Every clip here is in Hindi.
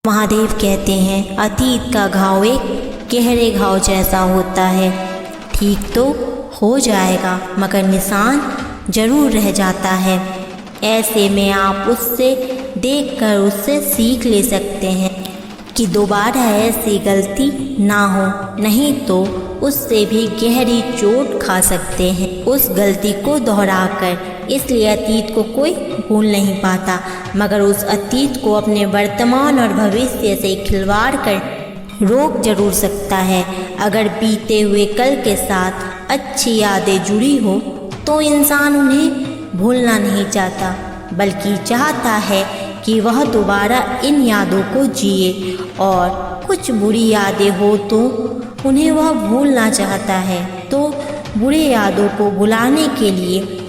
महादेव कहते हैं अतीत का घाव एक गहरे घाव जैसा होता है। ठीक तो हो जाएगा मगर निशान जरूर रह जाता है। ऐसे में आप उससे देखकर उससे सीख ले सकते हैं कि दोबारा ऐसी गलती ना हो, नहीं तो उससे भी गहरी चोट खा सकते हैं उस गलती को दोहराकर। इसलिए अतीत को कोई भूल नहीं पाता, मगर उस अतीत को अपने वर्तमान और भविष्य से खिलवाड़ कर रोक जरूर सकता है। अगर बीते हुए कल के साथ अच्छी यादें जुड़ी हो तो इंसान उन्हें भूलना नहीं चाहता, बल्कि चाहता है कि वह दोबारा इन यादों को जिए। और कुछ बुरी यादें हो तो उन्हें वह भूलना चाहता है। तो बुरी यादों को भुलाने के लिए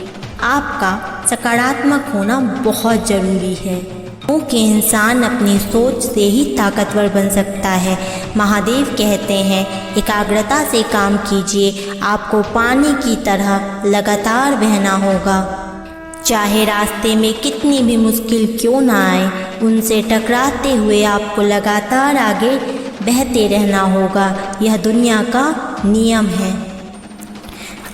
आपका सकारात्मक होना बहुत ज़रूरी है, क्योंकि इंसान अपनी सोच से ही ताकतवर बन सकता है। महादेव कहते हैं एकाग्रता से काम कीजिए, आपको पानी की तरह लगातार बहना होगा। चाहे रास्ते में कितनी भी मुश्किल क्यों ना आए, उनसे टकराते हुए आपको लगातार आगे बहते रहना होगा। यह दुनिया का नियम है।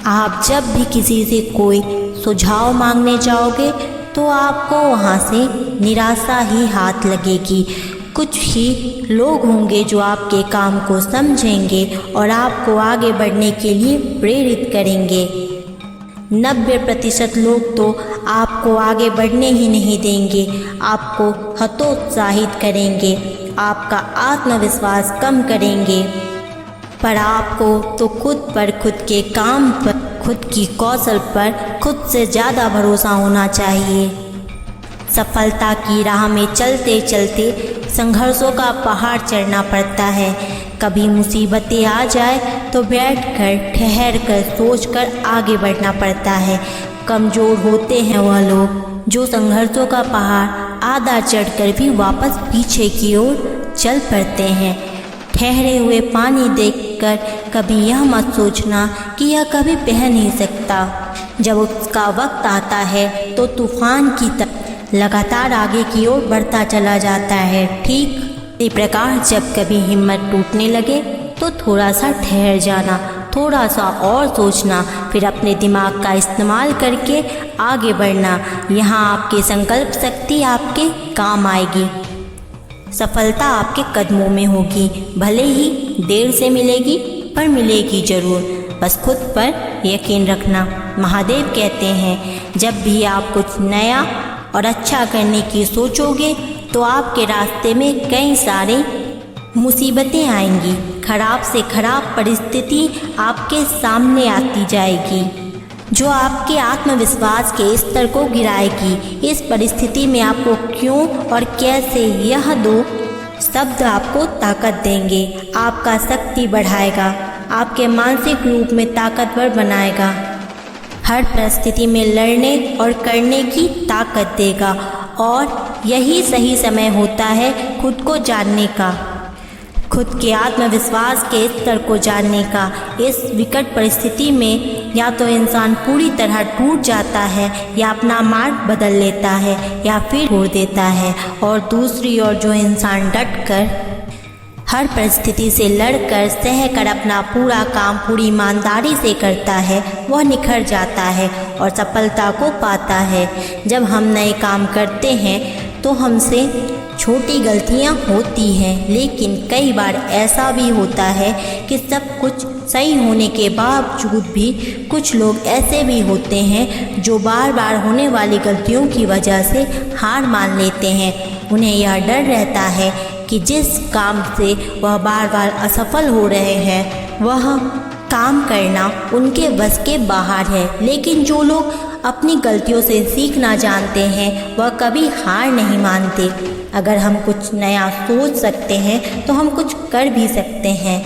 आप जब भी किसी से कोई सुझाव मांगने जाओगे तो आपको वहाँ से निराशा ही हाथ लगेगी। कुछ ही लोग होंगे जो आपके काम को समझेंगे और आपको आगे बढ़ने के लिए प्रेरित करेंगे। 90% लोग तो आपको आगे बढ़ने ही नहीं देंगे, आपको हतोत्साहित करेंगे, आपका आत्मविश्वास कम करेंगे। पर आपको तो खुद पर, खुद के काम पर, खुद की कौशल पर खुद से ज़्यादा भरोसा होना चाहिए। सफलता की राह में चलते चलते संघर्षों का पहाड़ चढ़ना पड़ता है। कभी मुसीबतें आ जाए तो बैठकर, ठहरकर, सोचकर आगे बढ़ना पड़ता है। कमज़ोर होते हैं वह लोग जो संघर्षों का पहाड़ आधा चढ़कर भी वापस पीछे की ओर चल पड़ते हैं। ठहरे हुए पानी देखकर कभी यह मत सोचना कि यह कभी बह नहीं सकता। जब उसका वक्त आता है तो तूफान की तरह लगातार आगे की ओर बढ़ता चला जाता है। ठीक इसी प्रकार जब कभी हिम्मत टूटने लगे तो थोड़ा सा ठहर जाना, थोड़ा सा और सोचना, फिर अपने दिमाग का इस्तेमाल करके आगे बढ़ना। यहाँ आपकी संकल्प शक्ति आपके काम आएगी। सफलता आपके कदमों में होगी, भले ही देर से मिलेगी पर मिलेगी ज़रूर। बस खुद पर यकीन रखना। महादेव कहते हैं जब भी आप कुछ नया और अच्छा करने की सोचोगे तो आपके रास्ते में कई सारे मुसीबतें आएंगी। खराब से खराब परिस्थिति आपके सामने आती जाएगी जो आपके आत्मविश्वास के स्तर को गिराएगी। इस परिस्थिति में आपको क्यों और कैसे, यह दो शब्द आपको ताकत देंगे, आपका शक्ति बढ़ाएगा, आपके मानसिक रूप में ताकतवर बनाएगा, हर परिस्थिति में लड़ने और करने की ताकत देगा। और यही सही समय होता है खुद को जानने का, खुद के आत्मविश्वास के स्तर को जानने का। इस विकट परिस्थिति में या तो इंसान पूरी तरह टूट जाता है या अपना मार्ग बदल लेता है या फिर छोड़ देता है। और दूसरी ओर जो इंसान डटकर हर परिस्थिति से लड़कर सहकर अपना पूरा काम पूरी ईमानदारी से करता है, वह निखर जाता है और सफलता को पाता है। जब हम नए काम करते हैं तो हमसे छोटी गलतियां होती हैं, लेकिन कई बार ऐसा भी होता है कि सब कुछ सही होने के बावजूद भी कुछ लोग ऐसे भी होते हैं जो बार बार होने वाली गलतियों की वजह से हार मान लेते हैं। उन्हें यह डर रहता है कि जिस काम से वह बार बार असफल हो रहे हैं वह काम करना उनके बस के बाहर है। लेकिन जो लोग अपनी गलतियों से सीखना जानते हैं वह कभी हार नहीं मानते। अगर हम कुछ नया सोच सकते हैं तो हम कुछ कर भी सकते हैं,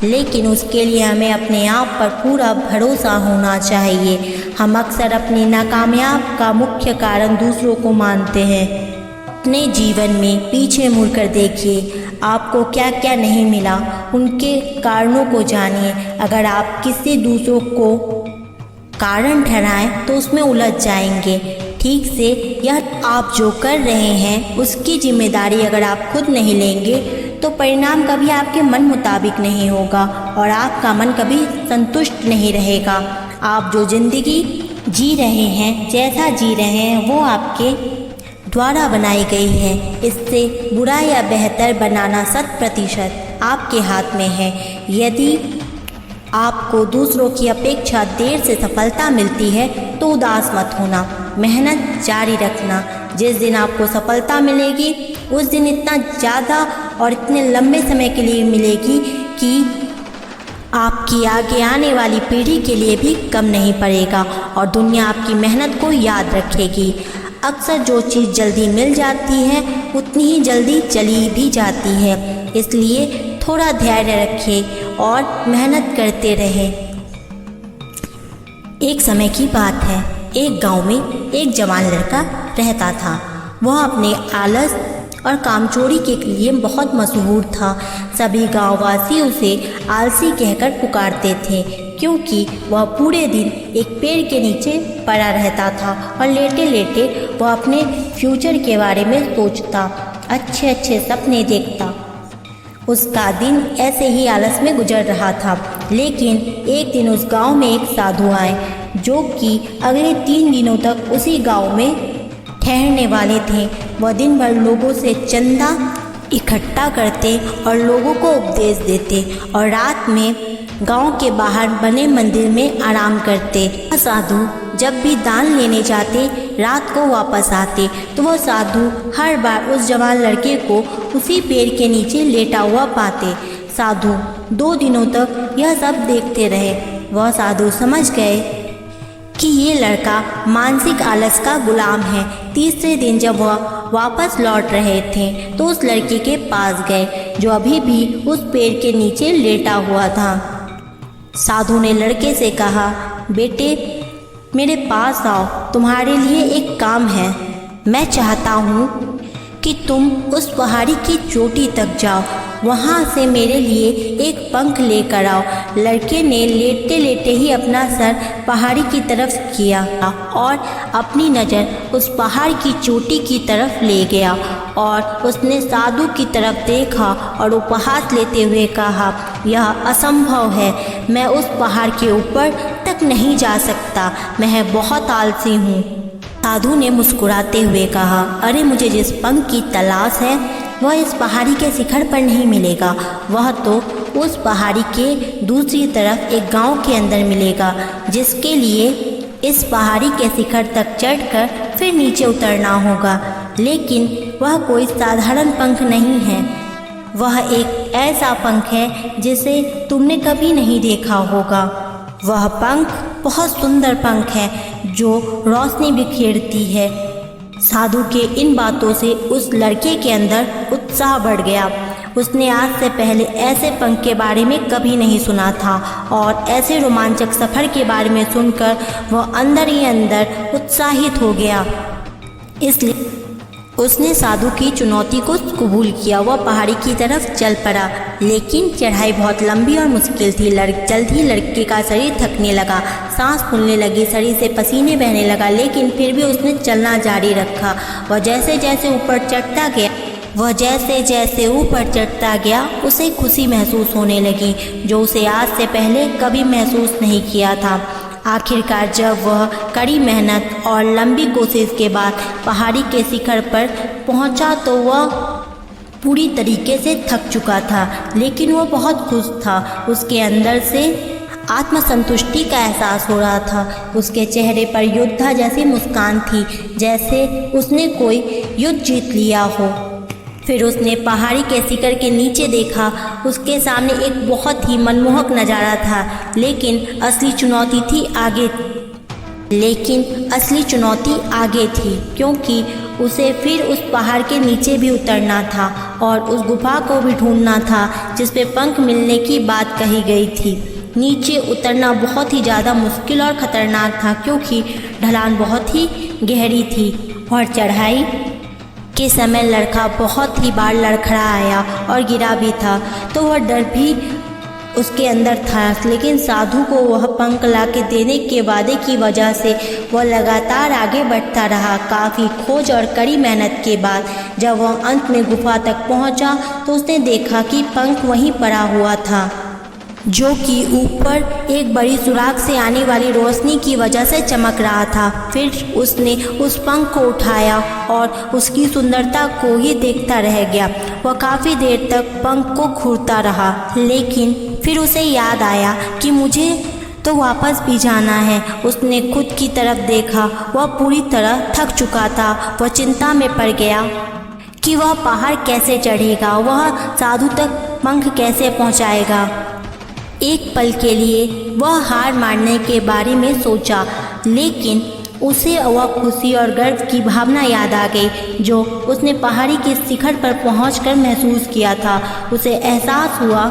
लेकिन उसके लिए हमें अपने आप पर पूरा भरोसा होना चाहिए। हम अक्सर अपनी नाकामयाब का मुख्य कारण दूसरों को मानते हैं। अपने जीवन में पीछे मुड़कर देखिए, आपको क्या क्या नहीं मिला, उनके कारणों को जानिए। अगर आप किसी दूसरों को कारण ठहराएं तो उसमें उलझ जाएंगे। ठीक से। यह आप जो कर रहे हैं उसकी जिम्मेदारी अगर आप खुद नहीं लेंगे तो परिणाम कभी आपके मन मुताबिक नहीं होगा और आपका मन कभी संतुष्ट नहीं रहेगा। आप जो ज़िंदगी जी रहे हैं, जैसा जी रहे हैं, वो आपके द्वारा बनाई गई है। इससे बुरा या बेहतर बनाना 100% आपके हाथ में है। यदि आपको दूसरों की अपेक्षा देर से सफलता मिलती है तो उदास मत होना, मेहनत जारी रखना। जिस दिन आपको सफलता मिलेगी उस दिन इतना ज़्यादा और इतने लंबे समय के लिए मिलेगी कि आपकी आगे आने वाली पीढ़ी के लिए भी कम नहीं पड़ेगा और दुनिया आपकी मेहनत को याद रखेगी। अक्सर जो चीज़ जल्दी मिल जाती है उतनी ही जल्दी चली भी जाती है, इसलिए थोड़ा धैर्य रखें और मेहनत करते रहें। एक समय की बात है, एक गांव में एक जवान लड़का रहता था। वह अपने आलस और कामचोरी के लिए बहुत मशहूर था। सभी गांववासी उसे आलसी कहकर पुकारते थे क्योंकि वह पूरे दिन एक पेड़ के नीचे पड़ा रहता था और लेटे लेटे वह अपने फ्यूचर के बारे में सोचता, अच्छे अच्छे सपने देखता। उसका दिन ऐसे ही आलस में गुजर रहा था। लेकिन एक दिन उस गांव में एक साधु आए जो कि अगले 3 दिनों तक उसी गांव में ठहरने वाले थे। वह दिन भर लोगों से चंदा इकट्ठा करते और लोगों को उपदेश देते और रात में गांव के बाहर बने मंदिर में आराम करते। वह साधु जब भी दान लेने जाते, रात को वापस आते तो वह साधु हर बार उस जवान लड़के को उसी पेड़ के नीचे लेटा हुआ पाते। साधु 2 दिनों तक यह सब देखते रहे। वह साधु समझ गए कि ये लड़का मानसिक आलस का गुलाम है। तीसरे दिन जब वह वापस लौट रहे थे तो उस लड़के के पास गए जो अभी भी उस पेड़ के नीचे लेटा हुआ था। साधु ने लड़के से कहा, बेटे मेरे पास आओ, तुम्हारे लिए एक काम है। मैं चाहता हूँ कि तुम उस पहाड़ी की चोटी तक जाओ, वहाँ से मेरे लिए एक पंख लेकर आओ। लड़के ने लेटे लेटे ही अपना सर पहाड़ी की तरफ किया और अपनी नज़र उस पहाड़ की चोटी की तरफ ले गया और उसने साधु की तरफ देखा और उपहास लेते हुए कहा, यह असंभव है, मैं उस पहाड़ के ऊपर तक नहीं जा सकता, मैं बहुत आलसी हूँ। साधु ने मुस्कुराते हुए कहा, अरे मुझे जिस पंख की तलाश है वह इस पहाड़ी के शिखर पर नहीं मिलेगा, वह तो उस पहाड़ी के दूसरी तरफ एक गांव के अंदर मिलेगा, जिसके लिए इस पहाड़ी के शिखर तक चढ़कर फिर नीचे उतरना होगा। लेकिन वह कोई साधारण पंख नहीं है, वह एक ऐसा पंख है जिसे तुमने कभी नहीं देखा होगा। वह पंख बहुत सुंदर पंख है जो रोशनी बिखेरती है। साधु के इन बातों से उस लड़के के अंदर उत्साह बढ़ गया। उसने आज से पहले ऐसे पंख के बारे में कभी नहीं सुना था और ऐसे रोमांचक सफ़र के बारे में सुनकर वह अंदर ही अंदर उत्साहित हो गया। इसलिए उसने साधु की चुनौती को कबूल किया। वह पहाड़ी की तरफ चल पड़ा, लेकिन चढ़ाई बहुत लंबी और मुश्किल थी। जल्द ही लड़के का शरीर थकने लगा, सांस फूलने लगी, शरीर से पसीने बहने लगा, लेकिन फिर भी उसने चलना जारी रखा। वह जैसे जैसे ऊपर चढ़ता गया उसे खुशी महसूस होने लगी जो उसे आज से पहले कभी महसूस नहीं किया था। आखिरकार जब वह कड़ी मेहनत और लंबी कोशिश के बाद पहाड़ी के शिखर पर पहुंचा तो वह पूरी तरीके से थक चुका था, लेकिन वह बहुत खुश था। उसके अंदर से आत्मसंतुष्टि का एहसास हो रहा था। उसके चेहरे पर योद्धा जैसी मुस्कान थी, जैसे उसने कोई युद्ध जीत लिया हो। फिर उसने पहाड़ी के शिखर के नीचे देखा। उसके सामने एक बहुत ही मनमोहक नज़ारा था, लेकिन असली चुनौती आगे थी, क्योंकि उसे फिर उस पहाड़ के नीचे भी उतरना था और उस गुफा को भी ढूंढना था जिस पे पंख मिलने की बात कही गई थी। नीचे उतरना बहुत ही ज़्यादा मुश्किल और ख़तरनाक था, क्योंकि ढलान बहुत ही गहरी थी और चढ़ाई के समय लड़का बहुत ही बार लड़खड़ाया और गिरा भी था, तो वह डर भी उसके अंदर था, लेकिन साधु को वह पंख लाके देने के वादे की वजह से वह लगातार आगे बढ़ता रहा। काफ़ी खोज और कड़ी मेहनत के बाद जब वह अंत में गुफा तक पहुंचा तो उसने देखा कि पंख वहीं पड़ा हुआ था, जो कि ऊपर एक बड़ी सुराख से आने वाली रोशनी की वजह से चमक रहा था। फिर उसने उस पंख को उठाया और उसकी सुंदरता को ही देखता रह गया। वह काफ़ी देर तक पंख को घूरता रहा, लेकिन फिर उसे याद आया कि मुझे तो वापस भी जाना है। उसने खुद की तरफ देखा, वह पूरी तरह थक चुका था। वह चिंता में पड़ गया कि वह पहाड़ कैसे चढ़ेगा, वह साधु तक पंख कैसे पहुंचाएगा। एक पल के लिए वह हार मानने के बारे में सोचा, लेकिन उसे वह खुशी और गर्व की भावना याद आ गई जो उसने पहाड़ी के शिखर पर पहुंचकर महसूस किया था। उसे एहसास हुआ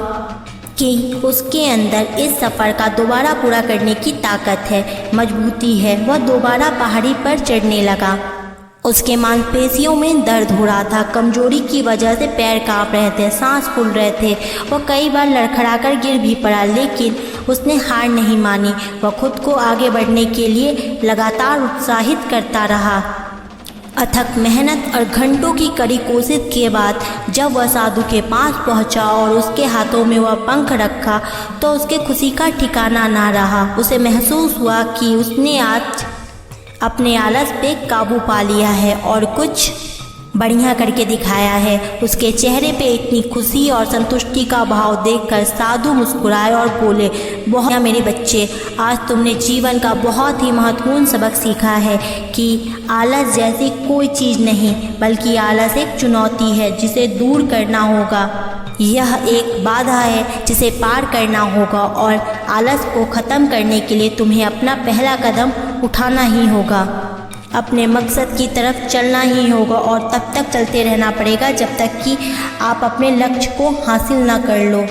कि उसके अंदर इस सफ़र का दोबारा पूरा करने की ताकत है, मजबूती है। वह दोबारा पहाड़ी पर चढ़ने लगा। उसके मांसपेशियों में दर्द हो रहा था, कमजोरी की वजह से पैर कांप रहे थे, सांस फूल रहे थे। वह कई बार लड़खड़ाकर गिर भी पड़ा, लेकिन उसने हार नहीं मानी। वह खुद को आगे बढ़ने के लिए लगातार उत्साहित करता रहा। अथक मेहनत और घंटों की कड़ी कोशिश के बाद जब वह साधु के पास पहुंचा और उसके हाथों में वह पंख रखा तो उसके खुशी का ठिकाना ना रहा। उसे महसूस हुआ कि उसने आज अपने आलस पे काबू पा लिया है और कुछ बढ़िया करके दिखाया है। उसके चेहरे पे इतनी खुशी और संतुष्टि का भाव देखकर साधु मुस्कुराए और बोले, बहुत मेरे बच्चे, आज तुमने जीवन का बहुत ही महत्वपूर्ण सबक सीखा है कि आलस जैसी कोई चीज़ नहीं, बल्कि आलस एक चुनौती है जिसे दूर करना होगा। यह एक बाधा है जिसे पार करना होगा और आलस को ख़त्म करने के लिए तुम्हें अपना पहला कदम उठाना ही होगा। अपने मकसद की तरफ चलना ही होगा और तब तक चलते रहना पड़ेगा जब तक कि आप अपने लक्ष्य को हासिल ना कर लो।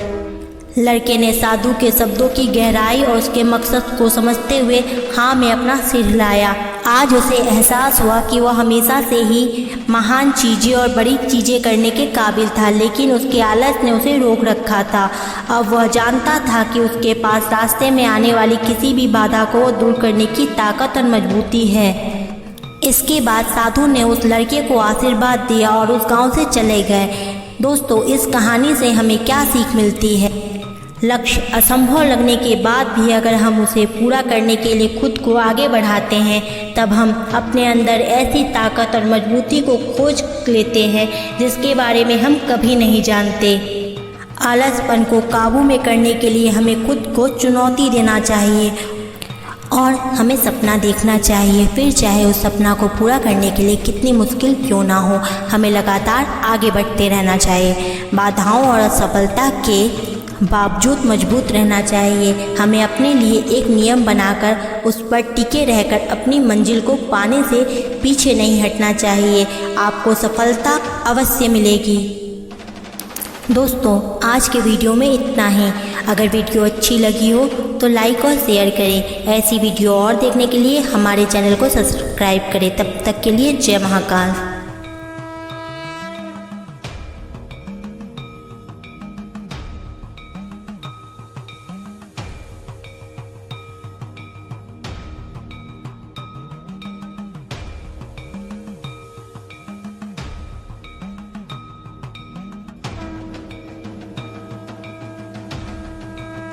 लड़के ने साधु के शब्दों की गहराई और उसके मकसद को समझते हुए हाँ में अपना सिर हिलाया। आज उसे एहसास हुआ कि वह हमेशा से ही महान चीज़ें और बड़ी चीज़ें करने के काबिल था, लेकिन उसके आलस ने उसे रोक रखा था। अब वह जानता था कि उसके पास रास्ते में आने वाली किसी भी बाधा को दूर करने की ताकत और मजबूती है। इसके बाद साधु ने उस लड़के को आशीर्वाद दिया और उस गांव से चले गए। दोस्तों, इस कहानी से हमें क्या सीख मिलती है? लक्ष्य असंभव लगने के बाद भी अगर हम उसे पूरा करने के लिए खुद को आगे बढ़ाते हैं, तब हम अपने अंदर ऐसी ताकत और मजबूती को खोज लेते हैं जिसके बारे में हम कभी नहीं जानते। आलसपन को काबू में करने के लिए हमें खुद को चुनौती देना चाहिए और हमें सपना देखना चाहिए, फिर चाहे उस सपना को पूरा करने के लिए कितनी मुश्किल क्यों ना हो, हमें लगातार आगे बढ़ते रहना चाहिए। बाधाओं और असफलता के बावजूद मजबूत रहना चाहिए। हमें अपने लिए एक नियम बनाकर उस पर टिके रहकर अपनी मंजिल को पाने से पीछे नहीं हटना चाहिए। आपको सफलता अवश्य मिलेगी। दोस्तों, आज के वीडियो में इतना ही। अगर वीडियो अच्छी लगी हो तो लाइक और शेयर करें। ऐसी वीडियो और देखने के लिए हमारे चैनल को सब्सक्राइब करें। तब तक के लिए जय महाकाल।